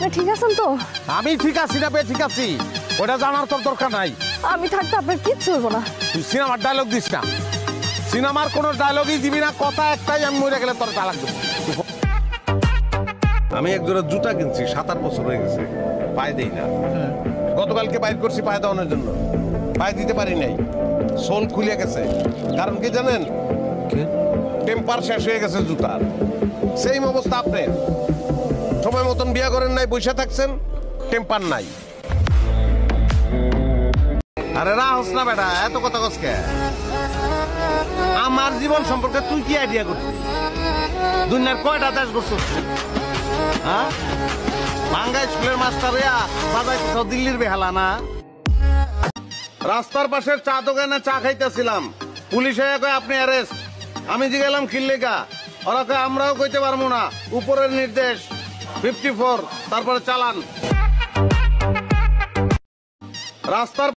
আপনি ঠিক আছেন তো? আমি ঠিক আছি না বে ঠিক আছি ওটা জানার তোর দরকার নাই। আমি থাকতে আপনার কিচ্ছু হইব না। তুই সিনেমার ডায়লগ দিস না, সিনেমার কোনো ডায়লগই দিবি না, কথা একটাই, আমি মরে গেলে তোর তালাক দেবো। আমি এক জোড়া জুতা কিনছি, 7-8 বছর হয়ে গেছে, পায়ে দেই না। গতকালকে বাইর করছি পায়ে দেওয়ানোর জন্য, পায়ে দিতে পারি নাই, সোল খুলে গেছে। কারণ কি জানেন? টেম্পার শেষ হয়ে গেছে জুতার। সেম অবস্থা আপনার, সময় মতন বিয়া করেন নাই, বসে থাকছেন, টেম্পার নাই। আরে রাহস না বেটা, এত কথা কসকে। আমার জীবন সম্পর্কে তুই কি আইডিয়া করছিস? দুনিয়ার কয়টা দেশ করছিস? হ্যাঁ, ভাঙ্গা স্কুলের মাস্টার হইয়া বাজাইতেছ দিল্লির বেহালা না? রাস্তার পাশের চা দোকানে চা খাইতেছিলাম, পুলিশ হয়ে কয় আপনি অ্যারেস্ট। আমি জিজ্ঞালাম খিল্লিগা, ওরা কয় আমরাও কইতে পারবো না, উপরের নির্দেশ 54, তারপরে চালান। রাস্তার